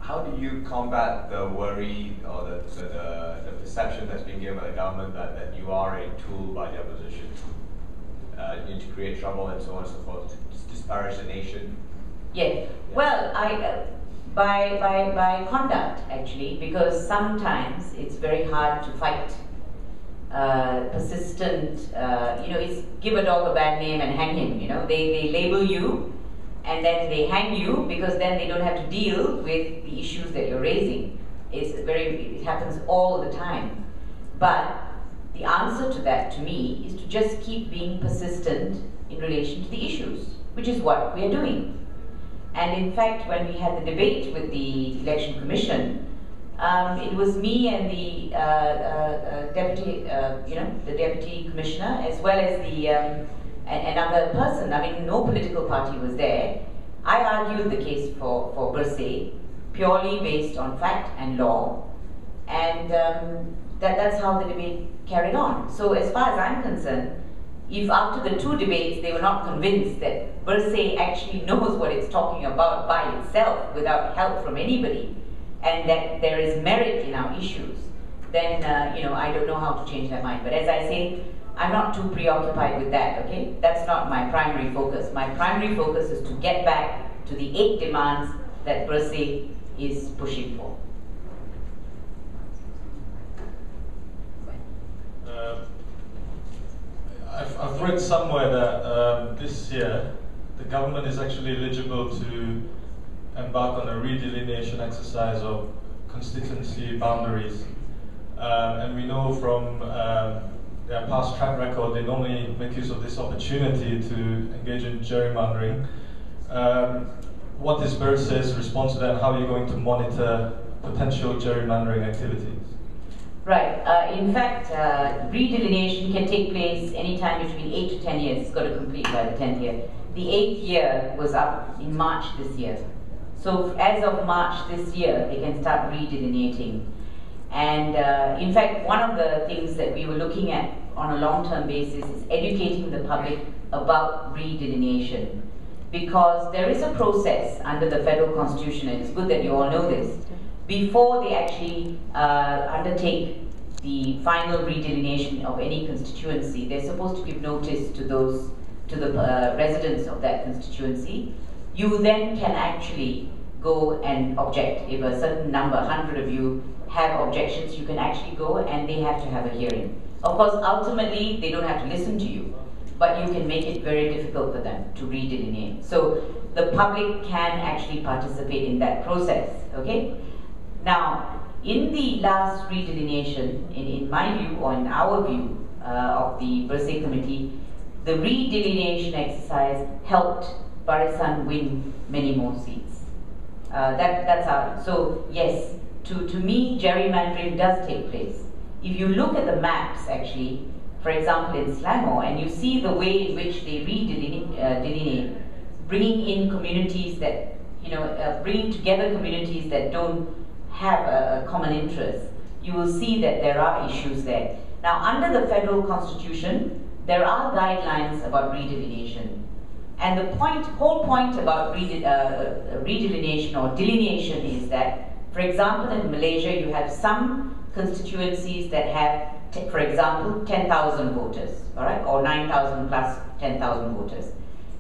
how do you combat the worry or the perception that's been given by the government that you are a tool by the opposition to create trouble and so on and so forth, to disparage the nation? Yes. Well, by conduct, actually, because sometimes it's very hard to fight persistent, it's give a dog a bad name and hang him, they label you and then they hang you because then they don't have to deal with the issues that you're raising. It happens all the time. But the answer to that, to me, is to just keep being persistent in relation to the issues, which is what we are doing. And in fact, when we had the debate with the Election Commission, it was me and the deputy commissioner, as well as the another person. I mean, no political party was there. I argued the case for Bersih, purely based on fact and law, and that's how the debate carried on. So as far as I'm concerned, if after the 2 debates they were not convinced that Bersih actually knows what it's talking about by itself without help from anybody, and that there is merit in our issues, then I don't know how to change their mind. But as I say, I'm not too preoccupied with that, okay? That's not my primary focus. My primary focus is to get back to the 8 demands that Bersih is pushing for. I've read somewhere that this year the government is actually eligible to embark on a redelineation exercise of constituency boundaries. And we know from their past track record, they normally make use of this opportunity to engage in gerrymandering. What is Bersih's response to that, and how are you going to monitor potential gerrymandering activities? Right. In fact, redelineation can take place anytime between 8 to 10 years. It's got to complete by the 10th year. The 8th year was up in March this year. So as of March this year, they can start redelineating. And in fact, one of the things that we were looking at on a long-term basis is educating the public about redelineation. Because there is a process under the federal constitution, and it's good that you all know this, before they actually undertake the final redelineation of any constituency. They're supposed to give notice to the residents of that constituency. You then can actually go and object. If a certain number, 100 of you, have objections, you can actually go and they have to have a hearing. Of course, ultimately, they don't have to listen to you, but you can make it very difficult for them to redelineate. So the public can actually participate in that process, okay? Now, in the last redelineation, in my view, or in our view of the Bersih Committee, the redelineation exercise helped Barisan win many more seats. That's how. So yes, to me, gerrymandering does take place. If you look at the maps, actually, for example, in Selangor, and you see the way in which they redelineate, bringing in communities that, bringing together communities that don't have a common interest, you will see that there are issues there. Now, under the federal constitution, there are guidelines about redelineation. And the whole point about redelineation or delineation is that, for example, in Malaysia, you have some constituencies that have, for example, 10,000 voters, all right, or 9,000 plus 10,000 voters.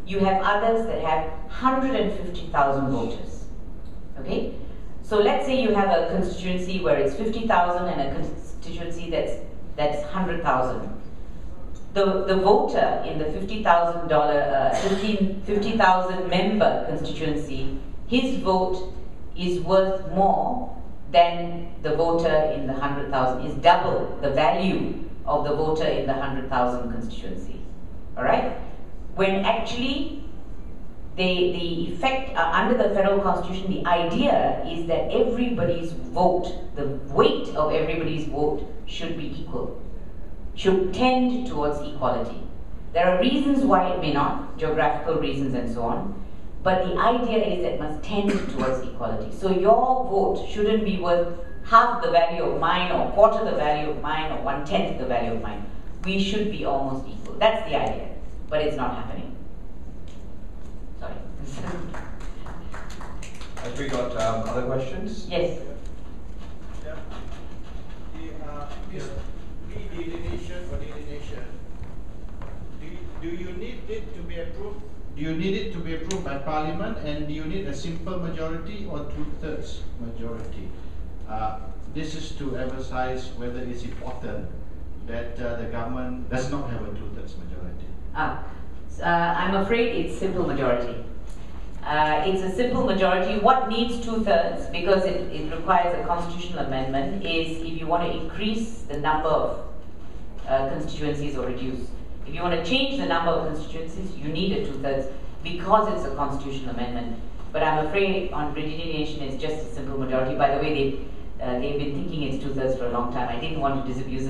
You have others that have 150,000 voters, okay? So let's say you have a constituency where it's 50,000 and a constituency that's 100,000. The voter in the 50,000 member constituency, his vote is worth more than the voter in the 100,000, is double the value of the voter in the 100,000 constituency. All right? When actually the effect under the federal constitution, the idea is that everybody's vote, the weight of everybody's vote should be equal, should tend towards equality. There are reasons why it may not, geographical reasons and so on, but the idea is that it must tend towards equality. So your vote shouldn't be worth half the value of mine, or quarter the value of mine, or 1/10 the value of mine. We should be almost equal. That's the idea, but it's not happening. Sorry. Have we got other questions? Yes. Yeah. This redelineation or delineation, do you need it to be approved? Do you need it to be approved by Parliament, and do you need a simple majority or 2/3 majority? This is to emphasize whether it's important that the government does not have a 2/3 majority. I'm afraid it's simple majority. It's a simple majority. What needs 2/3, because it requires a constitutional amendment, is if you want to increase the number of constituencies or reduce. If you want to change the number of constituencies, you need a 2/3 because it's a constitutional amendment. But I'm afraid on redelineation it's just a simple majority. By the way, they've been thinking it's 2/3 for a long time. I didn't want to disabuse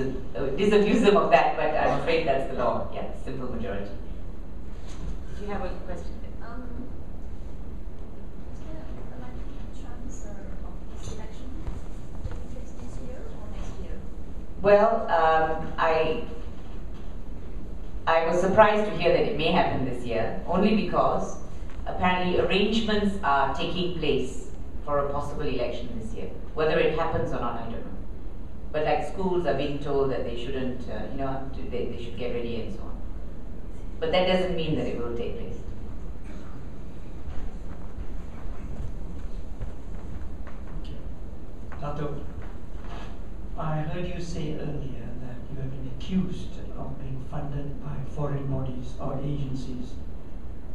them of that, but I'm afraid that's the law. Yeah, simple majority. Do you have a question? Is there a likely chance of this election taking place this year or next year? Well, I was surprised to hear that it may happen this year, only because apparently arrangements are taking place for a possible election this year. Whether it happens or not, I don't know. But like schools are being told that they shouldn't, they should get ready and so on. But that doesn't mean that it will take place. Dato, I heard you say earlier that you have been accused of being funded by foreign bodies or agencies.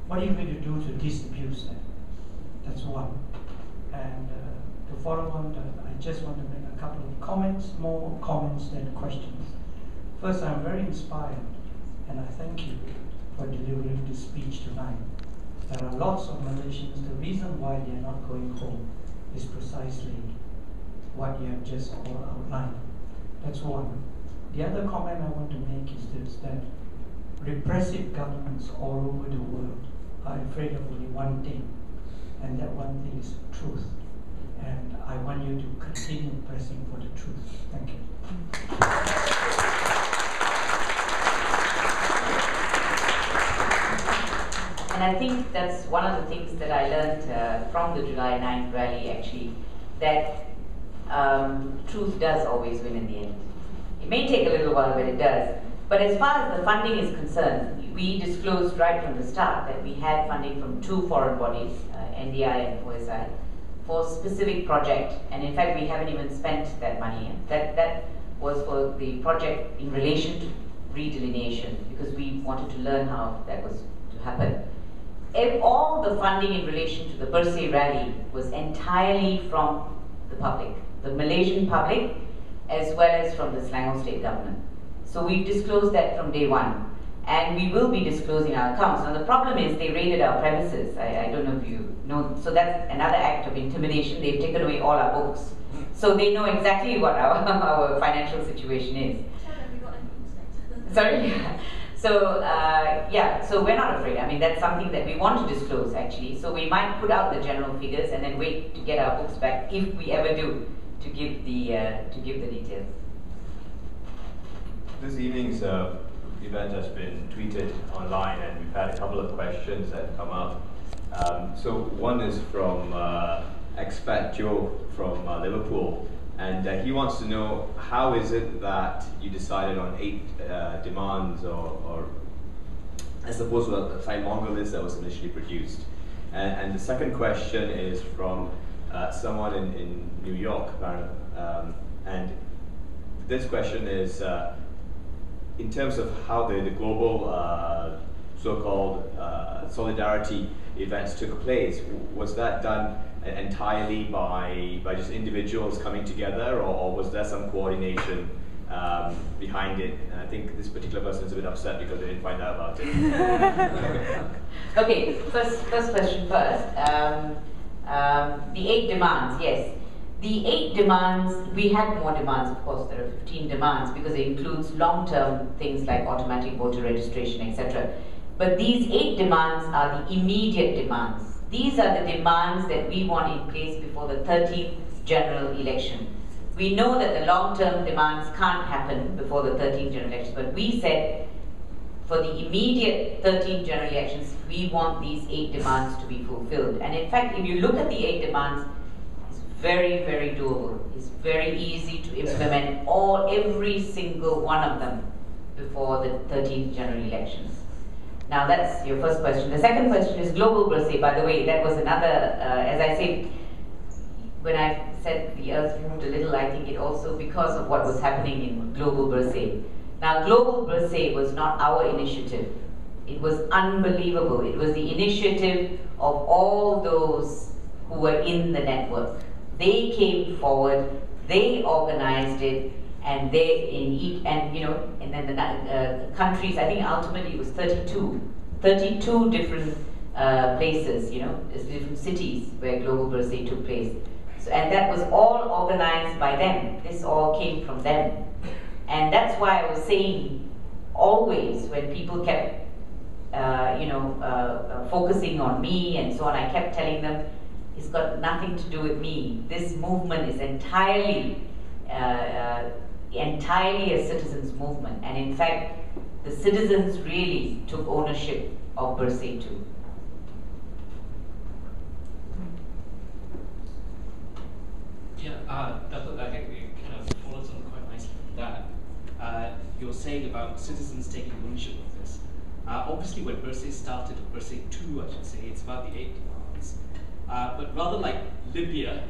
What are you going to do to disabuse that? That's one. And to follow on that, I just want to make a couple of comments, more comments than questions. First, I'm very inspired, and I thank you for delivering this speech tonight. There are lots of Malaysians, the reason why they are not going home is precisely what you have just all outlined. That's one. The other comment I want to make is this, that repressive governments all over the world are afraid of only one thing, and that one thing is truth. And I want you to continue pressing for the truth. Thank you. And I think that's one of the things that I learned from the July 9th rally, actually, that truth does always win in the end. It may take a little while, but it does. But as far as the funding is concerned, we disclosed right from the start that we had funding from 2 foreign bodies, NDI and OSI, for a specific project. And in fact, we haven't even spent that money. That was for the project in relation to redelineation, because we wanted to learn how that was to happen. If all the funding in relation to the Bersih rally was entirely from the public, the Malaysian public, as well as from the Selangor state government. So we've disclosed that from day one. And we will be disclosing our accounts. Now the problem is they raided our premises. I don't know if you know. So that's another act of intimidation. They've taken away all our books. So they know exactly what our financial situation is. Sorry? So, so we're not afraid. I mean, that's something that we want to disclose, actually. So we might put out the general figures and then wait to get our books back, if we ever do, to give the details. This evening's event has been tweeted online, and we've had a couple of questions that come up. So one is from expat Joe from Liverpool, and he wants to know, how is it that you decided on 8 demands, or as opposed to the 5 longer list that was initially produced? And the second question is from someone in New York, and this question is, in terms of how the global so-called solidarity events took place, was that done entirely by just individuals coming together, or was there some coordination behind it? And I think this particular person is a bit upset because they didn't find out about it. Okay, first question first. The 8 demands, yes. The 8 demands, we had more demands, of course. There are 15 demands because it includes long-term things like automatic voter registration, etc. But these 8 demands are the immediate demands. These are the demands that we want in place before the 13th general election. We know that the long-term demands can't happen before the 13th general election, but we said for the immediate 13 general elections, we want these 8 demands to be fulfilled. And in fact, if you look at the 8 demands, it's very, very doable. It's very easy to implement every single one of them before the 13th general elections. Now that's your first question. The second question is global Bersih. By the way, that was another, as I say, when I said the earth moved a little, I think it also because of what was happening in global Bersih. Now, global Bersih was not our initiative. It was unbelievable. It was the initiative of all those who were in the network. They came forward, they organized it, and and then the countries, I think ultimately it was 32 different places, different cities where global Bersih took place. So, and that was all organized by them. This all came from them. And that's why I was saying always when people kept, focusing on me and so on, I kept telling them, it's got nothing to do with me. This movement is entirely a citizens' movement. And in fact, the citizens really took ownership of Bersih too. Yeah, Dato, I think it kind of follows on quite nicely from that. You're saying about citizens taking ownership of this. Obviously, when Bersih started, Bersih 2, I should say, it's about the 8 demands. But rather like Libya,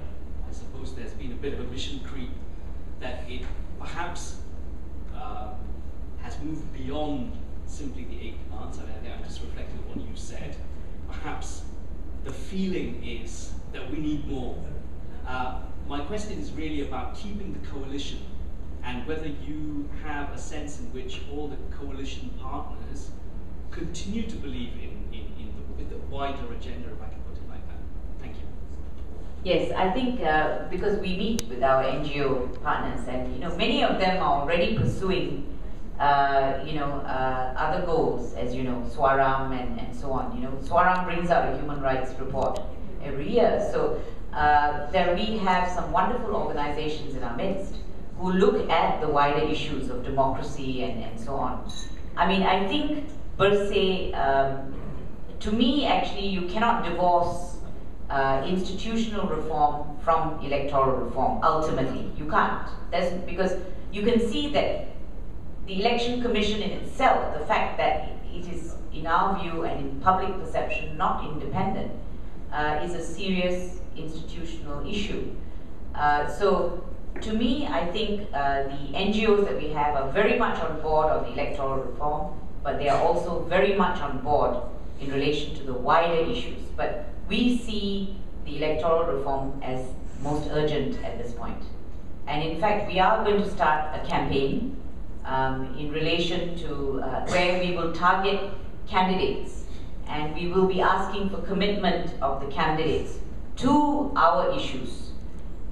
I suppose there's been a bit of a mission creep that it perhaps has moved beyond simply the 8 demands. I mean, I'm just reflecting on what you said. Perhaps the feeling is that we need more. My question is really about keeping the coalition and whether you have a sense in which all the coalition partners continue to believe in the wider agenda, if I can put it like that. Thank you. Yes, I think because we meet with our NGO partners, and many of them are already pursuing other goals, as you know, Swaram and so on. Swaram brings out a human rights report every year. So there we have some wonderful organizations in our midst who look at the wider issues of democracy and so on. I mean, I think Bersih, to me, actually, you cannot divorce institutional reform from electoral reform, ultimately. You can't. Because you can see that the Election Commission in itself, the fact that it is, in our view and in public perception, not independent, is a serious institutional issue. So, to me, I think the NGOs that we have are very much on board of the electoral reform, but they are also very much on board in relation to the wider issues. But we see the electoral reform as most urgent at this point. And in fact, we are going to start a campaign in relation to where we will target candidates, and we will be asking for commitment of the candidates to our issues.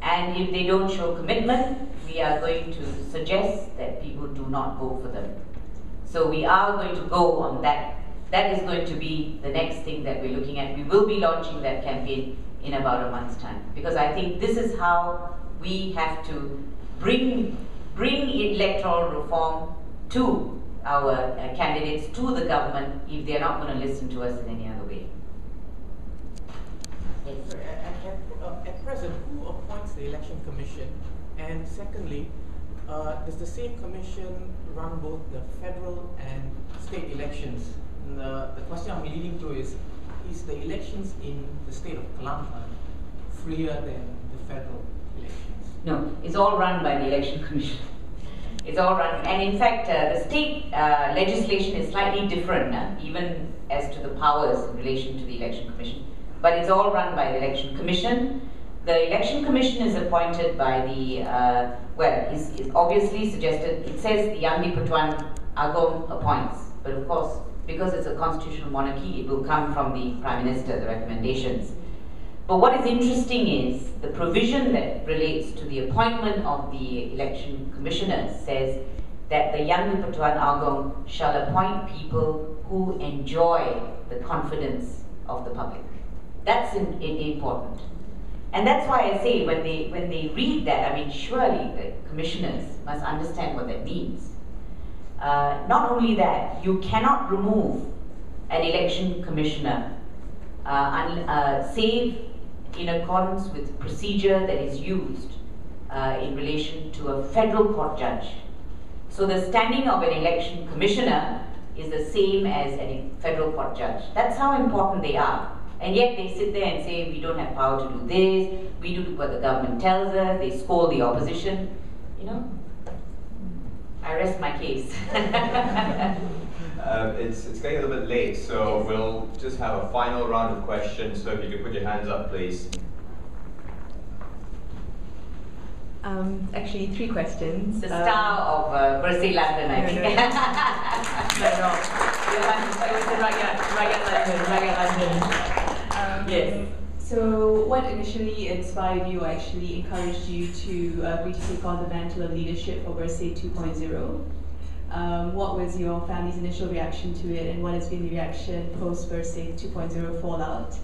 And if they don't show commitment, we are going to suggest that people do not vote for them. So we are going to go on that. That is going to be the next thing that we're looking at. We will be launching that campaign in about a month's time, because I think this is how we have to bring electoral reform to our candidates, to the government, if they're not going to listen to us in any other way. Yes. At present, who appoints the Election Commission? And secondly, does the same commission run both the federal and state elections? And the question I'm leading to is the elections in the state of Kelantan freer than the federal elections? No, it's all run by the Election Commission. It's all run, and in fact, the state legislation is slightly different, even as to the powers in relation to the Election Commission. But it's all run by the Election Commission. The Election Commission is appointed by the, is obviously suggested, it says the Yang di-Pertuan Agong appoints, but of course, because it's a constitutional monarchy, it will come from the Prime Minister, the recommendations. But what is interesting is the provision that relates to the appointment of the election commissioners says that the Yang di-Pertuan Agong shall appoint people who enjoy the confidence of the public. That's important. And that's why I say when they read that, I mean, surely the commissioners must understand what that means. Not only that, you cannot remove an election commissioner save in accordance with procedure that is used in relation to a federal court judge. So the standing of an election commissioner is the same as a federal court judge. That's how important they are. And yet they sit there and say, we don't have power to do this, we do what the government tells us, they scold the opposition. You know, I rest my case. It's getting a little bit late, so we'll just have a final round of questions. So if you could put your hands up, please. Actually, 3 questions. The star of Bersih London, I think. Yes. So, what initially inspired you, or actually encouraged you to agree to take on the mantle of leadership for Bersih 2.0? What was your family's initial reaction to it, and what has been the reaction post Bersih 2.0 fallout?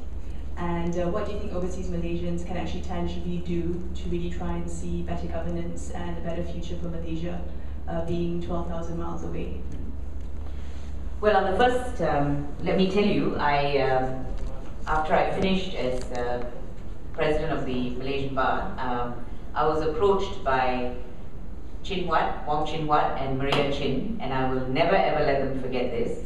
And what do you think overseas Malaysians can actually tangibly do to really try and see better governance and a better future for Malaysia, being 12,000 miles away? Well, on the first, let me tell you, after I finished as president of the Malaysian Bar, I was approached by Chin Huat, Wong Chin Huat and Maria Chin, and I will never ever let them forget this,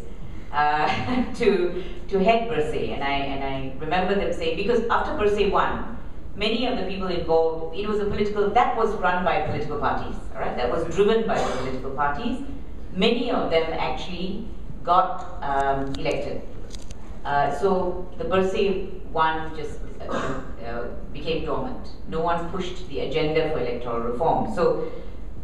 to head Bersih. And I remember them saying, because after Bersih 1, many of the people involved, it was that was run by political parties, all right? That was driven by the political parties. Many of them actually got elected. So the Bersih 1 just became dormant. No one pushed the agenda for electoral reform. So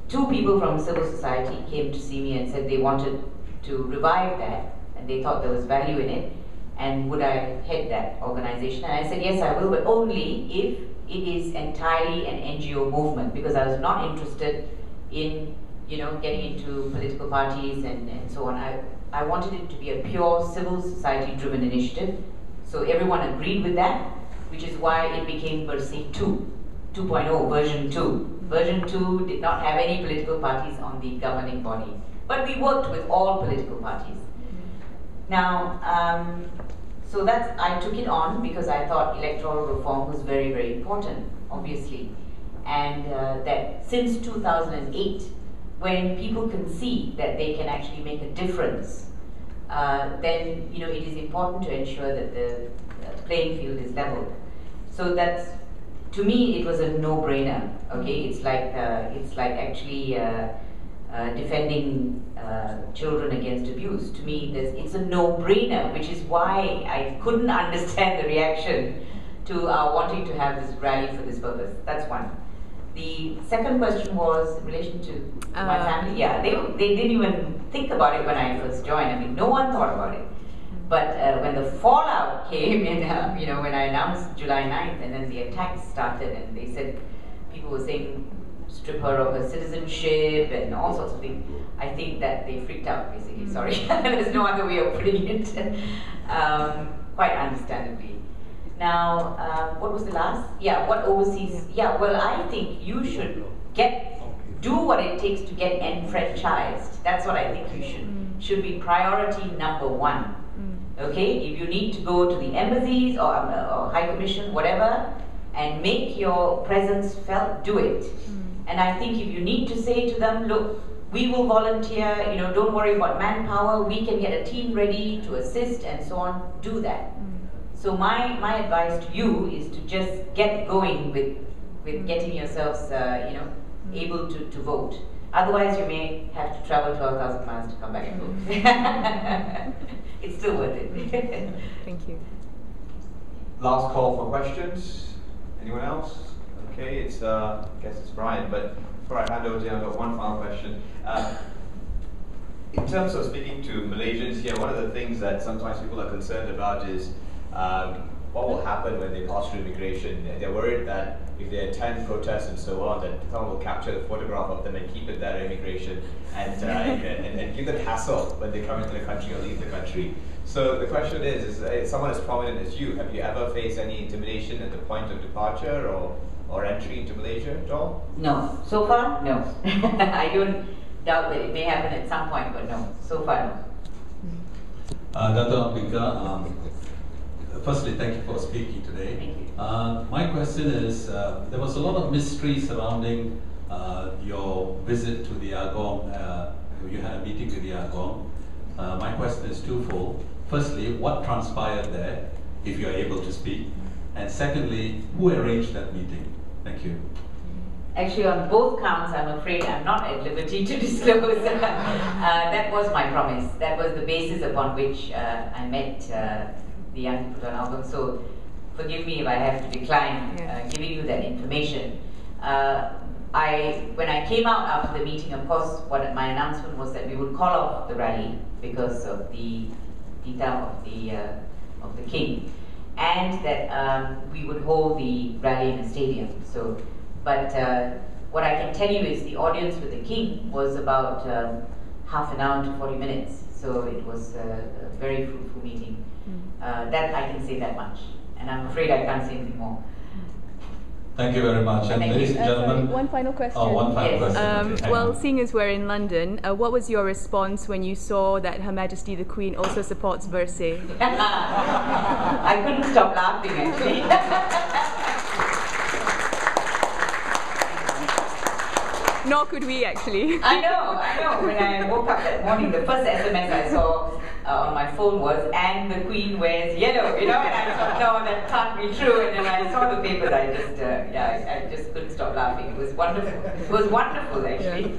2 people from civil society came to see me and said they wanted to revive that, and they thought there was value in it, and would I head that organization? And I said, yes, I will, but only if it is entirely an NGO movement, because I was not interested in, getting into political parties and so on. I wanted it to be a pure civil society driven initiative. So everyone agreed with that, which is why it became Bersih 2.0, version 2. Version 2 did not have any political parties on the governing body, but we worked with all political parties. Now, so I took it on because I thought electoral reform was very, very important, obviously. And that since 2008, when people can see that they can actually make a difference, then it is important to ensure that the playing field is leveled. So that's, to me, it was a no-brainer. Okay, it's like actually defending children against abuse. To me, it's a no-brainer, which is why I couldn't understand the reaction to wanting to have this rally for this purpose. That's one. The second question was in relation to my family. Yeah, they didn't even think about it when I first joined. I mean, no one thought about it. But when the fallout came in, when I announced July 9th, and then the attacks started, and they said, people were saying, strip her of her citizenship and all sorts of things. I think that they freaked out, basically. Sorry, there's no other way of putting it. Quite understandably. Now, what was the last? Yeah, what overseas? Yeah, well, I think you should do what it takes to get enfranchised. That's what I think you should be priority number 1. Okay, if you need to go to the embassies or High Commission, whatever, and make your presence felt, do it. And I think if you need to say to them, look, we will volunteer, don't worry about manpower, we can get a team ready to assist and so on, do that. So my advice to you is to just get going with getting yourselves, able to vote. Otherwise, you may have to travel 12,000 miles to come back and vote. It's still worth it. Thank you. Last call for questions. Anyone else? Okay, I guess it's Brian, but before I hand over to you, I've got one final question. In terms of speaking to Malaysians here, one of the things that sometimes people are concerned about is what will happen when they pass through immigration. They're worried that if they attend protests and so on, that someone will capture the photograph of them and keep it there at immigration and give them hassle when they come into the country or leave the country. So the question is someone as prominent as you, have you ever faced any intimidation at the point of departure or entry into Malaysia at all? No. So far, no. doubt that it may happen at some point, but no, so far no. Dato Ambiga, firstly, thank you for speaking today. Thank you. My question is, there was a lot of mystery surrounding your visit to the Agong. You had a meeting with the Agong. My question is twofold. Firstly, what transpired there, if you are able to speak? And secondly, who arranged that meeting? Thank you. Actually, on both counts, I'm afraid I'm not at liberty to disclose. That was my promise. That was the basis upon which I met the young people on Agong. So forgive me if I have to decline giving you that information. When I came out after the meeting, of course, my announcement was that we would call off the rally because of the detail of the king, and that we would hold the rally in a stadium. So, but what I can tell you is the audience with the king was about half an hour to 40 minutes. So it was a very fruitful meeting. That I can say that much, and I'm afraid I can't say anything more. Thank you very much. And ladies and gentlemen, one final question. Oh, one final question. Okay, well, seeing as we're in London, what was your response when you saw that Her Majesty the Queen also supports Bersih? I couldn't stop laughing, actually. Nor could we, actually. I know. When I woke up that morning, the first SMS I saw on my phone was, "And the Queen wears yellow," and I thought, no, that can't be true. And then I saw the papers, I just couldn't stop laughing. It was wonderful. It was wonderful, actually.